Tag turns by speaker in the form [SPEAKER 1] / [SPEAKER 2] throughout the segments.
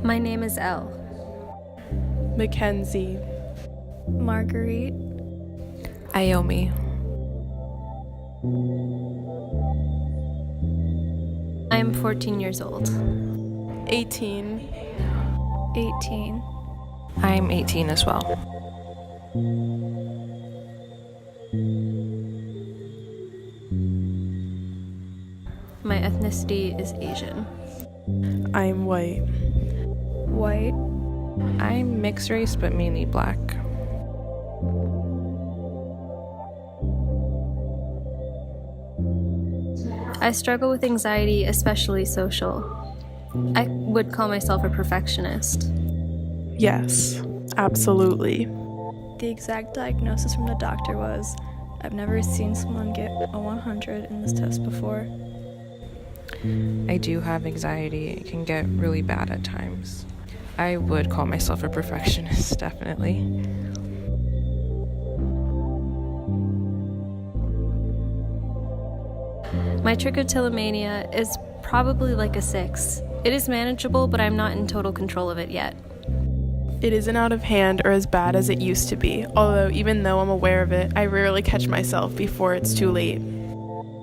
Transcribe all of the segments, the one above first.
[SPEAKER 1] My name is Elle.
[SPEAKER 2] Mackenzie.
[SPEAKER 1] Marguerite.
[SPEAKER 3] Iyomi.
[SPEAKER 1] I am 14 years old.
[SPEAKER 2] 18.
[SPEAKER 1] 18.
[SPEAKER 3] I'm 18 as well.
[SPEAKER 1] My ethnicity is Asian.
[SPEAKER 2] I'm white.
[SPEAKER 1] White.
[SPEAKER 3] I'm mixed race, but mainly black.
[SPEAKER 1] I struggle with anxiety, especially social. I would call myself a perfectionist.
[SPEAKER 2] Yes, absolutely.
[SPEAKER 4] The exact diagnosis from the doctor was, I've never seen someone get a 100 in this test before.
[SPEAKER 3] I do have anxiety. It can get really bad at times. I would call myself a perfectionist, definitely.
[SPEAKER 1] My trichotillomania is probably like a 6. It is manageable, but I'm not in total control of it yet.
[SPEAKER 2] It isn't out of hand or as bad as it used to be, although even though I'm aware of it, I rarely catch myself before it's too late.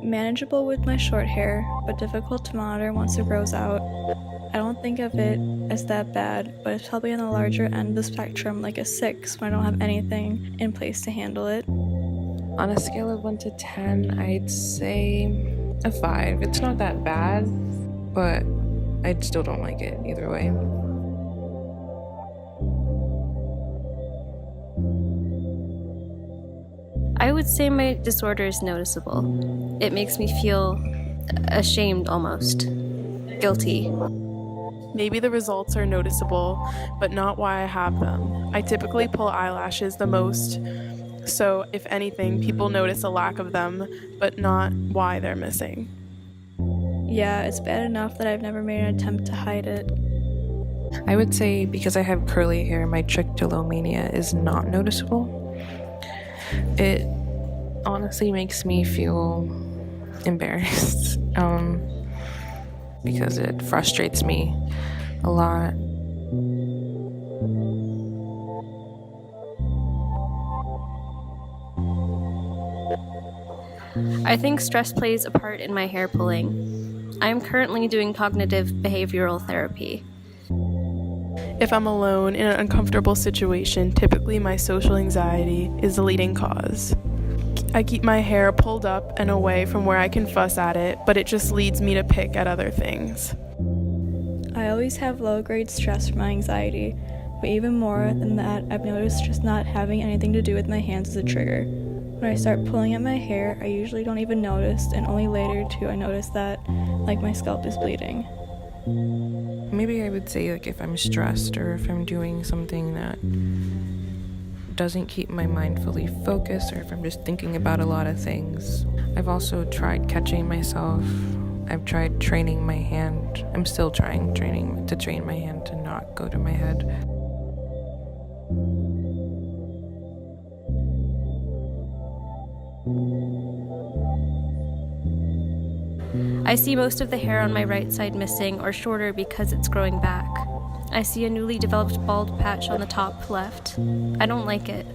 [SPEAKER 4] Manageable with my short hair, but difficult to monitor once it grows out. I don't think of it as that bad, but it's probably on the larger end of the spectrum, like a 6 when I don't have anything in place to handle it.
[SPEAKER 3] On a scale of 1 to 10, I'd say a 5. It's not that bad, but I still don't like it either way.
[SPEAKER 1] I would say my disorder is noticeable. It makes me feel ashamed almost. Guilty.
[SPEAKER 2] Maybe the results are noticeable, but not why I have them. I typically pull eyelashes the most, so if anything, people notice a lack of them, but not why they're missing.
[SPEAKER 4] Yeah, it's bad enough that I've never made an attempt to hide it.
[SPEAKER 3] I would say because I have curly hair, my trichotillomania is not noticeable. It honestly makes me feel embarrassed because it frustrates me a lot.
[SPEAKER 1] I think stress plays a part in my hair pulling. I am currently doing cognitive behavioral therapy.
[SPEAKER 2] If I'm alone in an uncomfortable situation, typically my social anxiety is the leading cause. I keep my hair pulled up and away from where I can fuss at it, but it just leads me to pick at other things.
[SPEAKER 4] I always have low-grade stress from my anxiety, but even more than that, I've noticed just not having anything to do with my hands is a trigger. When I start pulling at my hair, I usually don't even notice, and only later do I notice that, like, my scalp is bleeding.
[SPEAKER 3] Maybe I would say like if I'm stressed or if I'm doing something that doesn't keep my mind fully focused, or if I'm just thinking about a lot of things. I've also tried catching myself. I've tried training my hand. I'm still trying to train my hand to not go to my head.
[SPEAKER 1] I see most of the hair on my right side missing or shorter because it's growing back. I see a newly developed bald patch on the top left. I don't like it.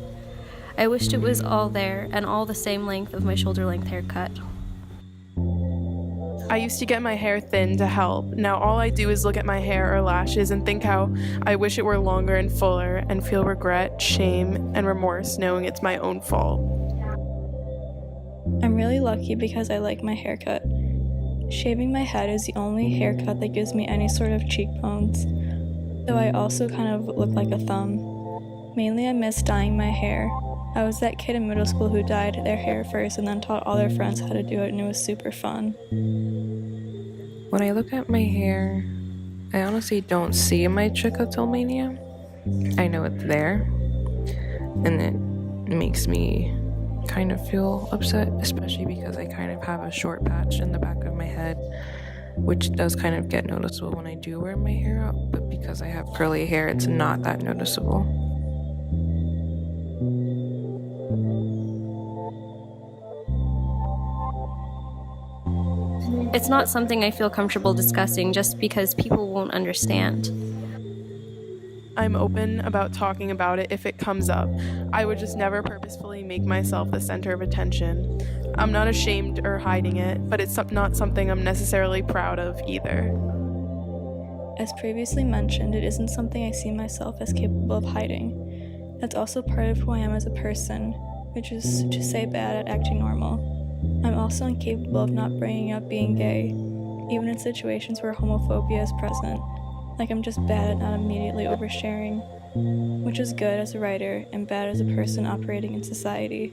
[SPEAKER 1] I wished it was all there and all the same length of my shoulder-length haircut.
[SPEAKER 2] I used to get my hair thin to help. Now all I do is look at my hair or lashes and think how I wish it were longer and fuller, and feel regret, shame, and remorse knowing it's my own fault.
[SPEAKER 4] I'm really lucky because I like my haircut. Shaving my head is the only haircut that gives me any sort of cheekbones, though I also kind of look like a thumb. Mainly I miss dyeing my hair. I was that kid in middle school who dyed their hair first and then taught all their friends how to do it, and it was super fun.
[SPEAKER 3] When I look at my hair, I honestly don't see my trichotillomania. I know it's there, and it makes me kind of feel upset, especially because I kind of have a short patch in the back of my head, which does kind of get noticeable when I do wear my hair out, but because I have curly hair, it's not that noticeable.
[SPEAKER 1] It's not something I feel comfortable discussing just because people won't understand.
[SPEAKER 2] I'm open about talking about it if it comes up. I would just never purposefully make myself the center of attention. I'm not ashamed or hiding it, but it's not something I'm necessarily proud of either.
[SPEAKER 4] As previously mentioned, it isn't something I see myself as capable of hiding. That's also part of who I am as a person, which is to say bad at acting normal. I'm also incapable of not bringing up being gay, even in situations where homophobia is present. Like I'm just bad at not immediately oversharing, which is good as a writer and bad as a person operating in society.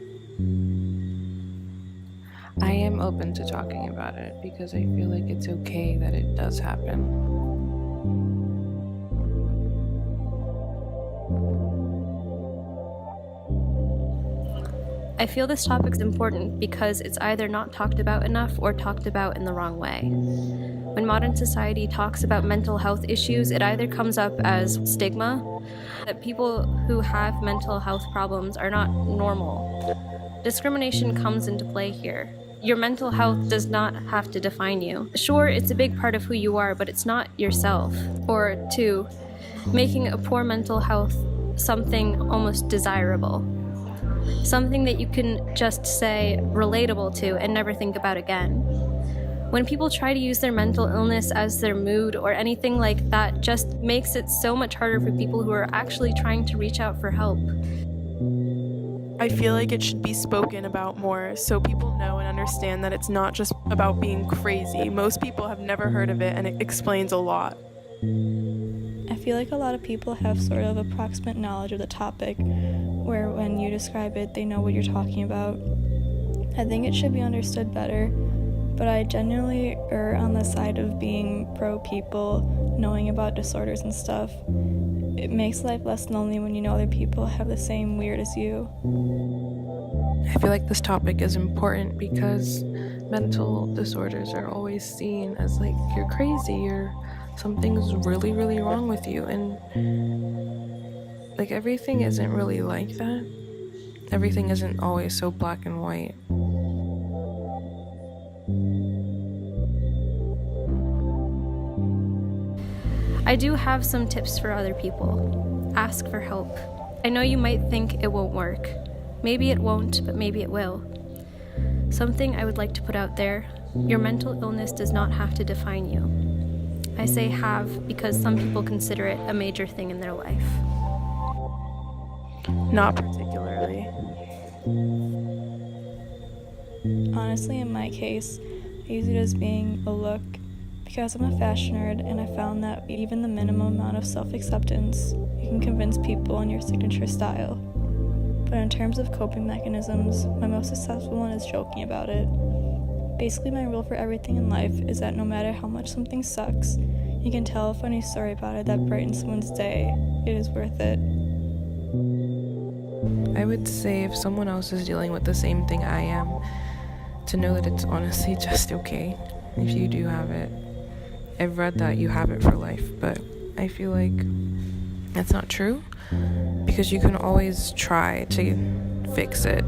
[SPEAKER 3] I am open to talking about it because I feel like it's okay that it does happen.
[SPEAKER 1] I feel this topic's important because it's either not talked about enough or talked about in the wrong way. When modern society talks about mental health issues, it either comes up as stigma, that people who have mental health problems are not normal. Discrimination comes into play here. Your mental health does not have to define you. Sure, it's a big part of who you are, but it's not yourself. Or 2, making a poor mental health something almost desirable. Something that you can just say relatable to and never think about again. When people try to use their mental illness as their mood or anything like that, just makes it so much harder for people who are actually trying to reach out for help.
[SPEAKER 2] I feel like it should be spoken about more so people know and understand that it's not just about being crazy. Most people have never heard of it, and it explains a lot.
[SPEAKER 4] I feel like a lot of people have sort of approximate knowledge of the topic, where when you describe it, they know what you're talking about. I think it should be understood better, but I genuinely err on the side of being pro people knowing about disorders and stuff. It makes life less lonely when you know other people have the same weird as you.
[SPEAKER 3] I feel like this topic is important because mental disorders are always seen as like you're crazy or something's really, really wrong with you, and like everything isn't really like that. Everything isn't always so black and white.
[SPEAKER 1] I do have some tips for other people. Ask for help. I know you might think it won't work. Maybe it won't, but maybe it will. Something I would like to put out there: your mental illness does not have to define you. I say have because some people consider it a major thing in their life.
[SPEAKER 2] Not particularly.
[SPEAKER 4] Honestly, in my case, I use it as being a look because I'm a fashion nerd, and I found that even the minimum amount of self-acceptance, you can convince people on your signature style. But in terms of coping mechanisms, my most successful one is joking about it. Basically, my rule for everything in life is that no matter how much something sucks, you can tell a funny story about it that brightens someone's day. It is worth it.
[SPEAKER 3] I would say if someone else is dealing with the same thing I am, to know that it's honestly just okay if you do have it. I've read that you have it for life, but I feel like that's not true because you can always try to fix it.